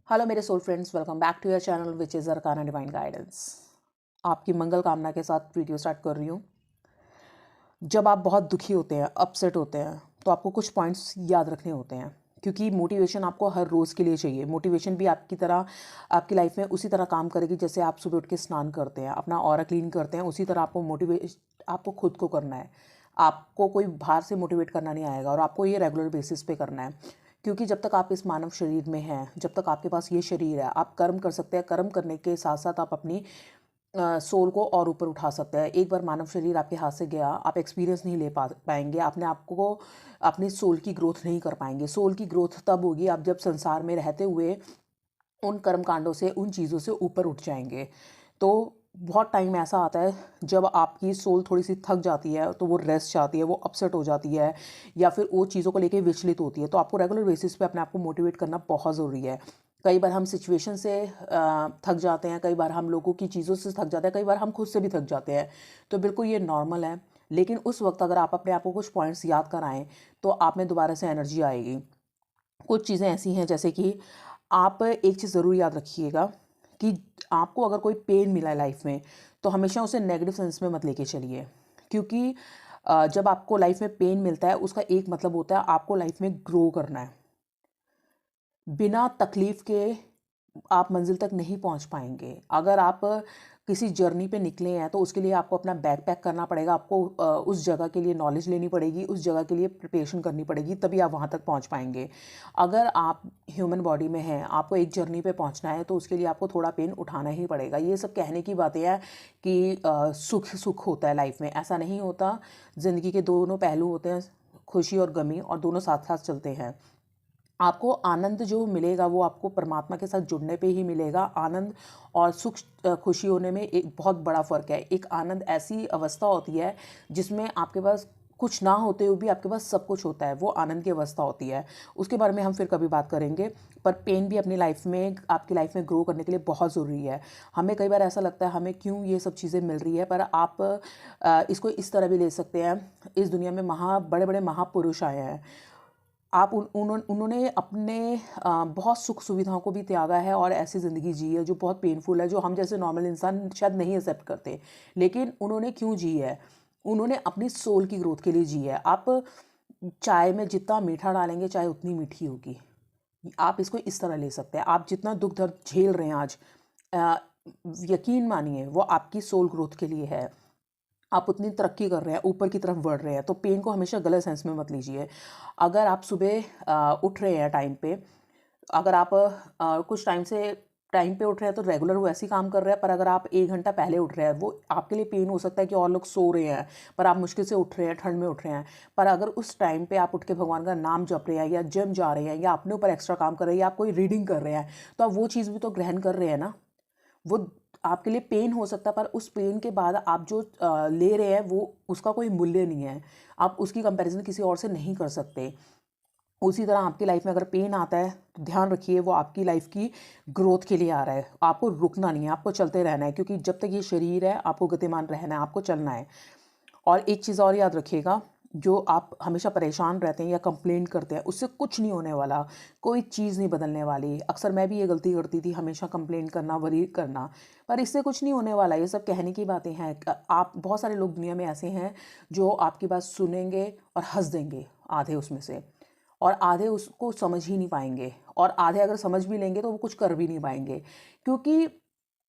Hello मेरे soul friends, welcome back to your channel which is arcana divine guidance. आपकी मंगल कामना के साथ वीडियो स्टार्ट कर रही हूँ। जब आप बहुत दुखी होते हैं, अपसेट होते हैं, तो आपको कुछ पॉइंट्स याद रखने होते हैं, क्योंकि मोटिवेशन आपको हर रोज़ के लिए चाहिए। मोटिवेशन भी आपकी तरह आपकी लाइफ में उसी तरह काम करेगी जैसे आप सुबह उठ के स्नान करते हैं, अपना ऑरा क्लीन करते हैं, उसी तरह आपको खुद को करना है। आपको कोई बाहर से मोटिवेट करना नहीं आएगा और आपको ये रेगुलर बेसिस पे करना है, क्योंकि जब तक आप इस मानव शरीर में हैं, जब तक आपके पास ये शरीर है, आप कर्म कर सकते हैं। कर्म करने के साथ साथ आप अपनी सोल को और ऊपर उठा सकते हैं। एक बार मानव शरीर आपके हाथ से गया, आप एक्सपीरियंस नहीं ले पाएंगे, अपने आप को अपनी सोल की ग्रोथ नहीं कर पाएंगे। सोल की ग्रोथ तब होगी आप जब संसार में रहते हुए उन कर्म कांडों से, उन चीज़ों से ऊपर उठ जाएंगे। तो बहुत टाइम ऐसा आता है जब आपकी सोल थोड़ी सी थक जाती है, तो वो रेस्ट चाहती है, वो अपसेट हो जाती है, या फिर वो चीज़ों को लेके विचलित होती है। तो आपको रेगुलर बेसिस पे अपने आप को मोटिवेट करना बहुत ज़रूरी है। कई बार हम सिचुएशन से थक जाते हैं, कई बार हम लोगों की चीज़ों से थक जाते हैं, कई बार हम खुद से भी थक जाते हैं। तो बिल्कुल ये नॉर्मल है, लेकिन उस वक्त अगर आप अपने आप को कुछ पॉइंट्स याद कराएं तो आप में दोबारा से एनर्जी आएगी। कुछ चीज़ें ऐसी हैं जैसे कि आप एक चीज़ ज़रूर याद रखिएगा कि आपको अगर कोई पेन मिला है लाइफ में, तो हमेशा उसे नेगेटिव सेंस में मत लेके चलिए, क्योंकि जब आपको लाइफ में पेन मिलता है उसका एक मतलब होता है आपको लाइफ में ग्रो करना है। बिना तकलीफ के आप मंजिल तक नहीं पहुंच पाएंगे। अगर आप किसी जर्नी पे निकले हैं तो उसके लिए आपको अपना बैग पैक करना पड़ेगा, आपको उस जगह के लिए नॉलेज लेनी पड़ेगी, उस जगह के लिए प्रिपरेशन करनी पड़ेगी, तभी आप वहाँ तक पहुँच पाएंगे। अगर आप ह्यूमन बॉडी में हैं, आपको एक जर्नी पे पहुँचना है, तो उसके लिए आपको थोड़ा पेन उठाना ही पड़ेगा। ये सब कहने की बातें हैं कि सुख सुख होता है लाइफ में, ऐसा नहीं होता। ज़िंदगी के दोनों पहलू होते हैं, खुशी और गमी, और दोनों साथ साथ चलते हैं। आपको आनंद जो मिलेगा वो आपको परमात्मा के साथ जुड़ने पे ही मिलेगा। आनंद और सुख खुशी होने में एक बहुत बड़ा फ़र्क है। एक आनंद ऐसी अवस्था होती है जिसमें आपके पास कुछ ना होते हुए भी आपके पास सब कुछ होता है, वो आनंद की अवस्था होती है। उसके बारे में हम फिर कभी बात करेंगे। पर पेन भी अपनी लाइफ में, आपकी लाइफ में ग्रो करने के लिए बहुत ज़रूरी है। हमें कई बार ऐसा लगता है हमें क्यों ये सब चीज़ें मिल रही है, पर आप इसको इस तरह भी ले सकते हैं। इस दुनिया में बड़े बड़े महापुरुष आए हैं। आप उन्होंने अपने बहुत सुख सुविधाओं को भी त्यागा है और ऐसी ज़िंदगी जी है जो बहुत पेनफुल है, जो हम जैसे नॉर्मल इंसान शायद नहीं एक्सेप्ट करते। लेकिन उन्होंने क्यों जी है? उन्होंने अपनी सोल की ग्रोथ के लिए जी है। आप चाय में जितना मीठा डालेंगे चाय उतनी मीठी होगी। आप इसको इस तरह ले सकते हैं। आप जितना दुख दर्द झेल रहे हैं आज, अ, यकीन मानिए वो आपकी सोल ग्रोथ के लिए है। आप उतनी तरक्की कर रहे हैं, ऊपर की तरफ बढ़ रहे हैं, तो पेन को हमेशा गलत सेंस में मत लीजिए। अगर आप सुबह उठ रहे हैं टाइम पे, अगर आप कुछ टाइम पे उठ रहे हैं तो रेगुलर वो ऐसे ही काम कर रहे हैं। पर अगर आप 1 घंटा पहले उठ रहे हैं, वो आपके लिए पेन हो सकता है कि और लोग सो रहे हैं, पर आप मुश्किल से उठ रहे हैं, ठंड में उठ रहे हैं। पर अगर उस टाइम पे आप उठ के भगवान का नाम जप रहे हैं, या जिम जा रहे हैं, या अपने ऊपर एक्स्ट्रा काम कर रहे हैं, या आप कोई रीडिंग कर रहे हैं, तो आप वो चीज़ भी तो ग्रहण कर रहे हैं ना। वो आपके लिए पेन हो सकता है, पर उस पेन के बाद आप जो ले रहे हैं वो उसका कोई मूल्य नहीं है। आप उसकी कंपैरिजन किसी और से नहीं कर सकते। उसी तरह आपकी लाइफ में अगर पेन आता है तो ध्यान रखिए वो आपकी लाइफ की ग्रोथ के लिए आ रहा है। आपको रुकना नहीं है, आपको चलते रहना है, क्योंकि जब तक ये शरीर है आपको गतिमान रहना है, आपको चलना है। और एक चीज़ और याद रखिएगा, जो आप हमेशा परेशान रहते हैं या कंप्लेन करते हैं, उससे कुछ नहीं होने वाला। कोई चीज़ नहीं बदलने वाली। अक्सर मैं भी ये गलती करती थी, हमेशा कंप्लेन करना, वरी करना, पर इससे कुछ नहीं होने वाला। ये सब कहने की बातें हैं। आप बहुत सारे लोग दुनिया में ऐसे हैं जो आपकी बात सुनेंगे और हंस देंगे, आधे उसमें से, और आधे उसको समझ ही नहीं पाएंगे, और आधे अगर समझ भी लेंगे तो वो कुछ कर भी नहीं पाएंगे। क्योंकि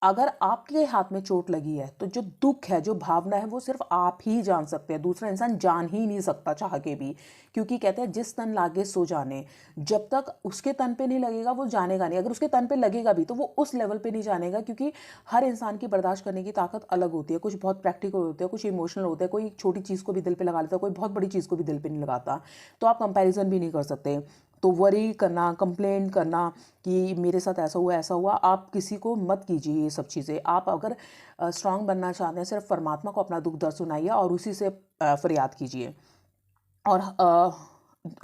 अगर आपके हाथ में चोट लगी है तो जो दुख है, जो भावना है, वो सिर्फ आप ही जान सकते हैं, दूसरा इंसान जान ही नहीं सकता चाह के भी। क्योंकि कहते हैं जिस तन लागे सो जाने। जब तक उसके तन पे नहीं लगेगा वो जानेगा नहीं। अगर उसके तन पे लगेगा भी तो वो उस लेवल पे नहीं जानेगा, क्योंकि हर इंसान की बर्दाश्त करने की ताकत अलग होती है। कुछ बहुत प्रैक्टिकल होते हैं, कुछ इमोशनल होते हैं। कोई छोटी चीज़ को भी दिल पे लगा लेता है, कोई बहुत बड़ी चीज़ को भी दिल पे नहीं लगाता। तो आप कंपैरिजन भी नहीं कर सकते। तो वरी करना, कंप्लेन करना कि मेरे साथ ऐसा हुआ, आप किसी को मत कीजिए ये सब चीज़ें। आप अगर स्ट्रांग बनना चाहते हैं, सिर्फ परमात्मा को अपना दुख दर्द सुनाइए और उसी से फरियाद कीजिए। और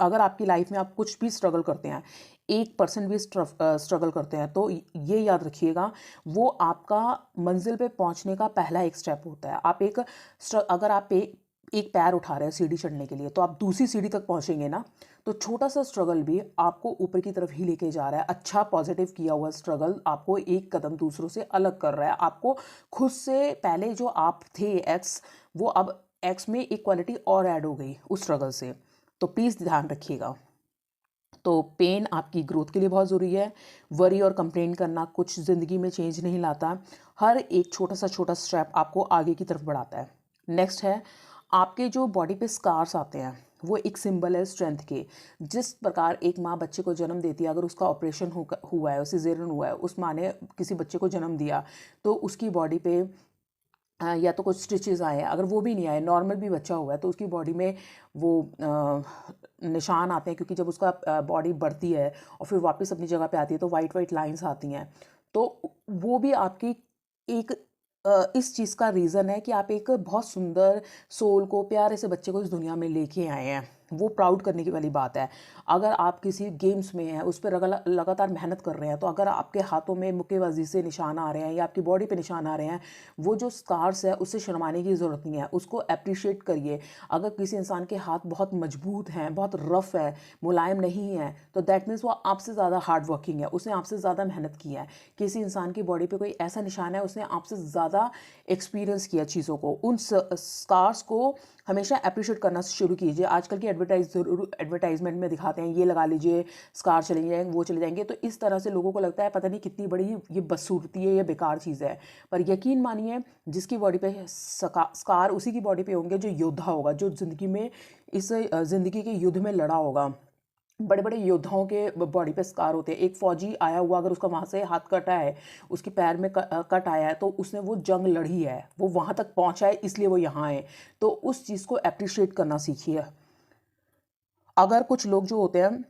अगर आपकी लाइफ में आप कुछ भी स्ट्रगल करते हैं, 1% भी स्ट्रगल करते हैं, तो ये याद रखिएगा वो आपका मंजिल पे पहुंचने का पहला एक स्टेप होता है। आप एक अगर आप एक पैर उठा रहे हैं सीढ़ी चढ़ने के लिए, तो आप दूसरी सीढ़ी तक पहुंचेंगे ना, तो छोटा सा स्ट्रगल भी आपको ऊपर की तरफ ही लेके जा रहा है। अच्छा पॉजिटिव किया हुआ स्ट्रगल आपको एक कदम दूसरों से अलग कर रहा है। आपको खुद से पहले जो आप थे एक्स, वो अब एक्स में एक क्वालिटी और ऐड हो गई उस स्ट्रगल से। तो प्लीज़ ध्यान रखिएगा। तो पेन आपकी ग्रोथ के लिए बहुत ज़रूरी है। वरी और कंप्लेन करना कुछ ज़िंदगी में चेंज नहीं लाता। हर एक छोटा स्टेप आपको आगे की तरफ बढ़ाता है। नेक्स्ट है, आपके जो बॉडी पे स्कार्स आते हैं वो एक सिंबल है स्ट्रेंथ के। जिस प्रकार एक माँ बच्चे को जन्म देती है, अगर उसका ऑपरेशन हुआ है, सिजेरियन हुआ है, उस माँ ने किसी बच्चे को जन्म दिया, तो उसकी बॉडी पे या तो कुछ स्टिचेस आए हैं, अगर वो भी नहीं आए, नॉर्मल भी बच्चा हुआ है, तो उसकी बॉडी में वो निशान आते हैं, क्योंकि जब उसका बॉडी बढ़ती है और फिर वापस अपनी जगह पे आती है तो वाइट वाइट लाइंस आती हैं। तो वो भी आपकी एक इस चीज़ का रीज़न है कि आप एक बहुत सुंदर सोल को, प्यारे से बच्चे को इस दुनिया में लेके आए हैं। वो प्राउड करने की वाली बात है। अगर आप किसी गेम्स में हैं, उस पर लगातार मेहनत कर रहे हैं, तो अगर आपके हाथों में मुक्केबाजी से निशान आ रहे हैं या आपकी बॉडी पे निशान आ रहे हैं, वो जो स्कार्स है उससे शर्माने की ज़रूरत नहीं है, उसको अप्रिशिएट करिए। अगर किसी इंसान के हाथ बहुत मजबूत हैं, बहुत रफ़ है, मुलायम नहीं है, तो दैट मीन्स वो आपसे ज़्यादा हार्ड वर्किंग है, उसने आपसे ज़्यादा मेहनत की है। किसी इंसान की बॉडी पे कोई ऐसा निशान है, उसने आपसे ज़्यादा एक्सपीरियंस किया चीज़ों को। उन स्कार्स को हमेशा अप्रिशिएट करना शुरू कीजिए। आजकल की एडवर्टाइजमेंट में दिखाते हैं, ये लगा लीजिए, स्कार चले जाएंगे, वो चले जाएंगे, तो इस तरह से लोगों को लगता है पता नहीं कितनी बड़ी ये बदसूरती है, ये बेकार चीज़ है। पर यकीन मानिए, जिसकी बॉडी पे स्कार, उसी की बॉडी पे होंगे जो योद्धा होगा, जो ज़िंदगी में इस ज़िंदगी के युद्ध में लड़ा होगा। बड़े बड़े योद्धाओं के बॉडी पे स्कार होते हैं। एक फौजी आया हुआ, अगर उसका वहाँ से हाथ कटा है, उसके पैर में कट आया है, तो उसने वो जंग लड़ी है, वो वहाँ तक पहुँचा है, इसलिए वो यहाँ है। तो उस चीज़ को अप्रिशिएट करना सीखिए। अगर कुछ लोग जो होते हैं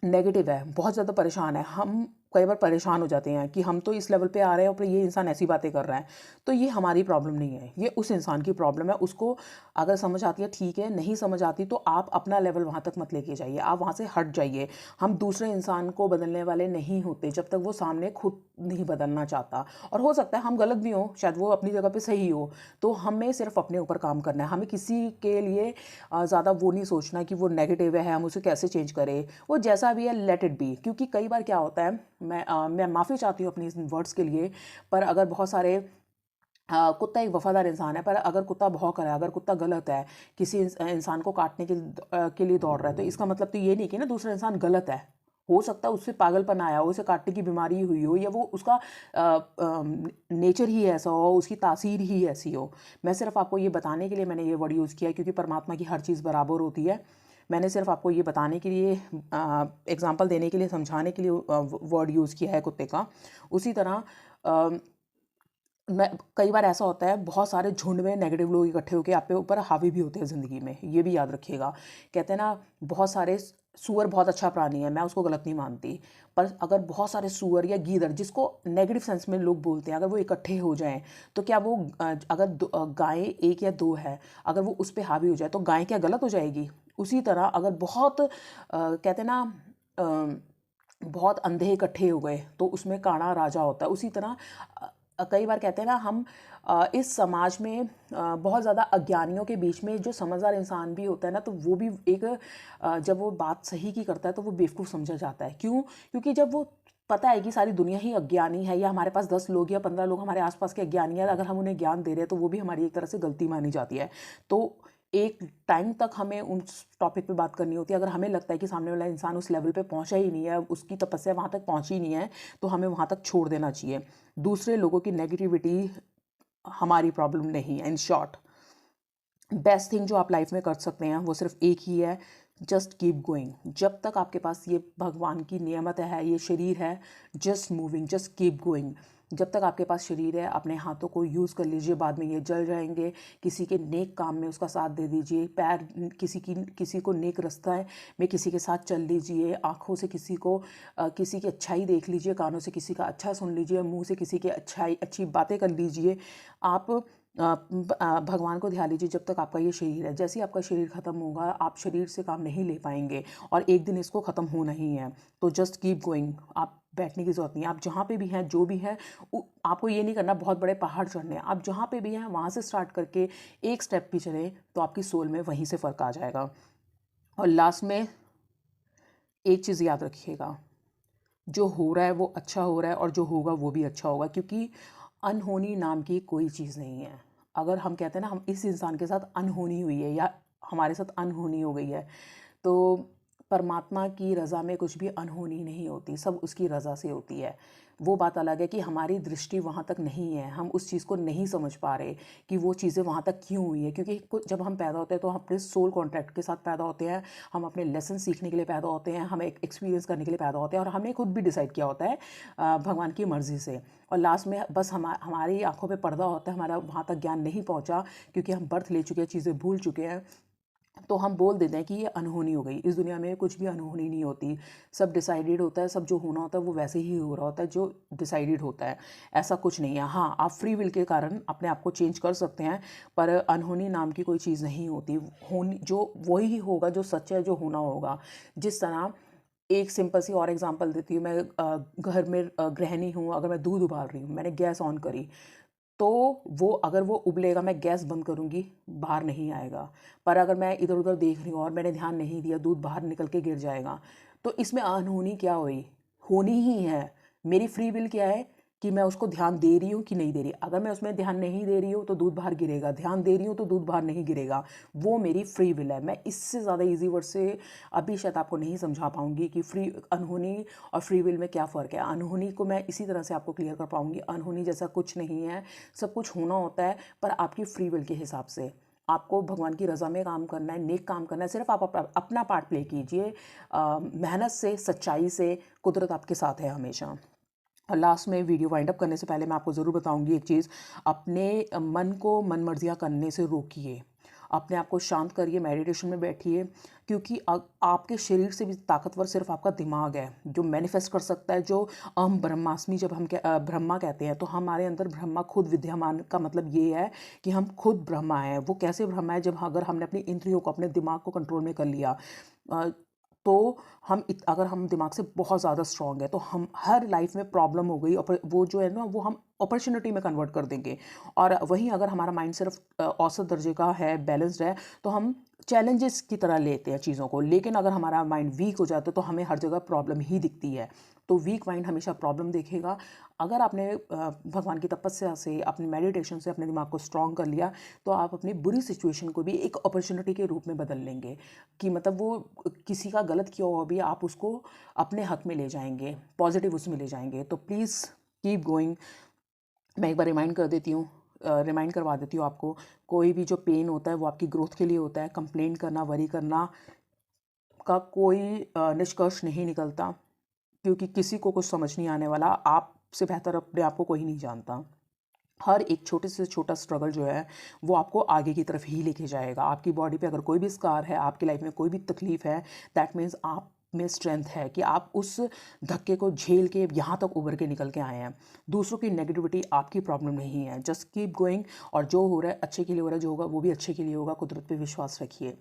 नेगेटिव है, बहुत ज़्यादा परेशान है, हम कई बार परेशान हो जाते हैं कि हम तो इस लेवल पे आ रहे हैं और ये इंसान ऐसी बातें कर रहा है। तो ये हमारी प्रॉब्लम नहीं है, ये उस इंसान की प्रॉब्लम है। उसको अगर समझ आती है ठीक है, नहीं समझ आती तो आप अपना लेवल वहाँ तक मत लेके जाइए, आप वहाँ से हट जाइए। हम दूसरे इंसान को बदलने वाले नहीं होते जब तक वो सामने खुद नहीं बदलना चाहता। और हो सकता है हम गलत भी हों, शायद वो अपनी जगह पे सही हो, तो हमें सिर्फ अपने ऊपर काम करना है। हमें किसी के लिए ज़्यादा वो नहीं सोचना कि वो नेगेटिव है, हम उसे कैसे चेंज करें। वो जैसा भी है, लेट इट बी। क्योंकि कई बार क्या होता है, मैं माफ़ी चाहती हूँ अपनी इन वर्ड्स के लिए, पर अगर बहुत सारे कुत्ता एक वफादार इंसान है, पर अगर कुत्ता भौंक रहा है, अगर कुत्ता गलत है, किसी इंसान को काटने के लिए दौड़ रहा है, तो इसका मतलब तो ये नहीं कि ना दूसरा इंसान गलत है। हो सकता है उससे पागलपन आया हो, उसे काटने की बीमारी हुई हो, या वो उसका नेचर ही ऐसा हो, उसकी तासीर ही ऐसी हो। मैं सिर्फ आपको ये बताने के लिए मैंने ये वर्ड यूज़ किया है, क्योंकि परमात्मा की हर चीज़ बराबर होती है। मैंने सिर्फ आपको ये बताने के लिए, एग्जांपल देने के लिए, समझाने के लिए वर्ड यूज़ किया है कुत्ते का। उसी तरह मैं कई बार ऐसा होता है, बहुत सारे झुंड में नेगेटिव लोग इकट्ठे होकर आप पे ऊपर हावी भी होते हैं ज़िंदगी में, ये भी याद रखिएगा। कहते हैं ना, बहुत सारे सूअर बहुत अच्छा प्राणी है, मैं उसको गलत नहीं मानती, पर अगर बहुत सारे सूअर या गीदड़, जिसको नेगेटिव सेंस में लोग बोलते हैं, अगर वो इकट्ठे हो जाएं, तो क्या वो अगर गायें एक या दो है, अगर वो उस पर हावी हो जाए, तो गाय क्या गलत हो जाएगी? उसी तरह अगर बहुत कहते हैं ना, बहुत अंधे इकट्ठे हो गए तो उसमें काना राजा होता है। उसी तरह कई बार कहते हैं ना, हम इस समाज में बहुत ज़्यादा अज्ञानियों के बीच में जो समझदार इंसान भी होता है ना, तो वो भी एक जब वो बात सही की करता है तो वो बेवकूफ़ समझा जाता है। क्यों? क्योंकि जब वो पता है कि सारी दुनिया ही अज्ञानी है, या हमारे पास 10 लोग या 15 लोग हमारे आसपास के अज्ञानी है, अगर हम उन्हें ज्ञान दे रहे हैं तो वो भी हमारी एक तरह से गलती मानी जाती है। तो एक टाइम तक हमें उस टॉपिक पे बात करनी होती है। अगर हमें लगता है कि सामने वाला इंसान उस लेवल पे पहुंचा ही नहीं है, उसकी तपस्या वहाँ तक पहुंची नहीं है, तो हमें वहाँ तक छोड़ देना चाहिए। दूसरे लोगों की नेगेटिविटी हमारी प्रॉब्लम नहीं है। इन शॉर्ट, बेस्ट थिंग जो आप लाइफ में कर सकते हैं वो सिर्फ एक ही है, जस्ट कीप गोइंग। जब तक आपके पास ये भगवान की नियमत है, ये शरीर है, just moving, just keep going. जब तक आपके पास शरीर है, अपने हाथों को यूज़ कर लीजिए, बाद में ये जल जाएंगे। किसी के नेक काम में उसका साथ दे दीजिए, पैर किसी को नेक रास्ता है में किसी के साथ चल लीजिए, आँखों से किसी की अच्छाई देख लीजिए, कानों से किसी का अच्छा सुन लीजिए, मुंह से किसी की अच्छी बातें कर लीजिए। आप भगवान को ध्यान लीजिए जब तक आपका ये शरीर है। जैसे ही आपका शरीर ख़त्म होगा, आप शरीर से काम नहीं ले पाएंगे, और एक दिन इसको ख़त्म होना ही है। तो जस्ट कीप गोइंग। आप बैठने की ज़रूरत नहीं है। आप जहाँ पे भी हैं, जो भी है, आपको ये नहीं करना बहुत बड़े पहाड़ चढ़ने हैं। आप जहाँ पे भी हैं वहाँ से स्टार्ट करके एक स्टेप भी चलें तो आपकी सोल में वहीं से फ़र्क आ जाएगा। और लास्ट में एक चीज़ याद रखिएगा, जो हो रहा है वो अच्छा हो रहा है और जो होगा वो भी अच्छा होगा, क्योंकि अनहोनी नाम की कोई चीज़ नहीं है। अगर हम कहते हैं ना हम इस इंसान के साथ अनहोनी हुई है या हमारे साथ अनहोनी हो गई है, तो परमात्मा की रज़ा में कुछ भी अनहोनी नहीं होती, सब उसकी रज़ा से होती है। वो बात अलग है कि हमारी दृष्टि वहाँ तक नहीं है, हम उस चीज़ को नहीं समझ पा रहे कि वो चीज़ें वहाँ तक क्यों हुई है, क्योंकि जब हम पैदा होते हैं तो हम अपने सोल कॉन्ट्रैक्ट के साथ पैदा होते हैं, हम अपने लेसन सीखने के लिए पैदा होते हैं, हम एक एक्सपीरियंस करने के लिए पैदा होते हैं, और हमने खुद भी डिसाइड किया होता है भगवान की मर्ज़ी से। और लास्ट में बस हमारी आंखों पे पर्दा होता है, हमारा वहाँ तक ज्ञान नहीं पहुँचा क्योंकि हम बर्थ ले चुके हैं, चीज़ें भूल चुके हैं, तो हम बोल देते हैं कि ये अनहोनी हो गई। इस दुनिया में कुछ भी अनहोनी नहीं होती, सब डिसाइडेड होता है, सब जो होना होता है वो वैसे ही हो रहा होता है जो डिसाइडेड होता है। ऐसा कुछ नहीं है। हाँ, आप फ्री विल के कारण अपने आप को चेंज कर सकते हैं, पर अनहोनी नाम की कोई चीज़ नहीं होती। होनी जो वही होगा जो सच है, जो होना होगा। जिस तरह एक सिंपल सी और एग्जांपल देती हूँ मैं, घर में गृहिणी हूँ, अगर मैं दूध उबाल रही हूँ, मैंने गैस ऑन करी, तो वो अगर वो उबलेगा, मैं गैस बंद करूँगी, बाहर नहीं आएगा। पर अगर मैं इधर उधर देख रही हूँ और मैंने ध्यान नहीं दिया, दूध बाहर निकल के गिर जाएगा। तो इसमें अनहोनी क्या हुई? होनी ही है। मेरी फ्री विल क्या है कि मैं उसको ध्यान दे रही हूँ कि नहीं दे रही। अगर मैं उसमें ध्यान नहीं दे रही हूँ तो दूध बाहर गिरेगा, ध्यान दे रही हूँ तो दूध बाहर नहीं गिरेगा। वो मेरी फ्री विल है। मैं इससे ज़्यादा ईजी वर्ड से अभी शायद आपको नहीं समझा पाऊँगी कि अनहोनी और फ्री विल में क्या फ़र्क है। अनहोनी को मैं इसी तरह से आपको क्लियर कर पाऊँगी। अनहोनी जैसा कुछ नहीं है, सब कुछ होना होता है, पर आपकी फ्री विल के हिसाब से। आपको भगवान की रज़ा में काम करना है, नेक काम करना है, सिर्फ आप अपना पार्ट प्ले कीजिए, मेहनत से, सच्चाई से। कुदरत आपके साथ है हमेशा। और लास्ट में वीडियो वाइंड अप करने से पहले मैं आपको ज़रूर बताऊंगी एक चीज़, अपने मन को मन मर्जियाँ करने से रोकिए, अपने आप को शांत करिए, मेडिटेशन में बैठिए, क्योंकि आपके शरीर से भी ताकतवर सिर्फ आपका दिमाग है, जो मैनिफेस्ट कर सकता है। जो अहम ब्रह्मास्मि, जब हम ब्रह्मा कहते हैं, तो हमारे अंदर ब्रह्मा खुद विद्यमान का मतलब ये है कि हम खुद ब्रह्मा हैं। वो कैसे ब्रह्मा है? जब अगर हमने अपनी इंद्रियों को, अपने दिमाग को कंट्रोल में कर लिया, तो अगर हम दिमाग से बहुत ज़्यादा स्ट्रॉन्ग है तो हम हर लाइफ में प्रॉब्लम हो गई, वो जो है ना, वो हम अपॉर्चुनिटी में कन्वर्ट कर देंगे। और वहीं अगर हमारा माइंड सिर्फ औसत दर्जे का है, बैलेंस्ड है, तो हम चैलेंजेस की तरह लेते हैं चीज़ों को। लेकिन अगर हमारा माइंड वीक हो जाता है तो हमें हर जगह प्रॉब्लम ही दिखती है। तो वीक माइंड हमेशा प्रॉब्लम देखेगा। अगर आपने भगवान की तपस्या से, अपनी मेडिटेशन से अपने दिमाग को स्ट्रॉन्ग कर लिया, तो आप अपनी बुरी सिचुएशन को भी एक अपॉर्चुनिटी के रूप में बदल लेंगे। कि मतलब वो किसी का गलत किया हुआ भी आप उसको अपने हक में ले जाएंगे, पॉजिटिव उसमें ले जाएंगे। तो प्लीज़ कीप गोइंग। मैं एक बार रिमाइंड करवा देती हूँ आपको, कोई भी जो पेन होता है वो आपकी ग्रोथ के लिए होता है। कंप्लेंट करना, वरी करना का कोई निष्कर्ष नहीं निकलता, क्योंकि किसी को कुछ समझ नहीं आने वाला। आपसे बेहतर अपने आप को कोई नहीं जानता। हर एक छोटे से छोटा स्ट्रगल जो है वो आपको आगे की तरफ ही लेके जाएगा। आपकी बॉडी पे अगर कोई भी स्कार है, आपकी लाइफ में कोई भी तकलीफ है, दैट मीन्स आप में स्ट्रेंथ है कि आप उस धक्के को झेल के यहाँ तक उभर के निकल के आए हैं। दूसरों की नेगेटिविटी आपकी प्रॉब्लम नहीं है। जस्ट कीप गोइंग, और जो हो रहा है अच्छे के लिए हो रहा है, जो होगा वो भी अच्छे के लिए होगा। कुदरत पे विश्वास रखिए।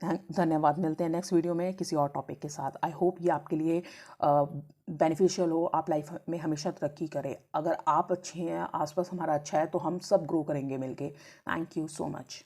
धन्यवाद। मिलते हैं नेक्स्ट वीडियो में किसी और टॉपिक के साथ। आई होप ये आपके लिए बेनिफिशियल हो, आप लाइफ में हमेशा तरक्की करें। अगर आप अच्छे हैं, आसपास हमारा अच्छा है, तो हम सब ग्रो करेंगे मिलके। Thank you so much.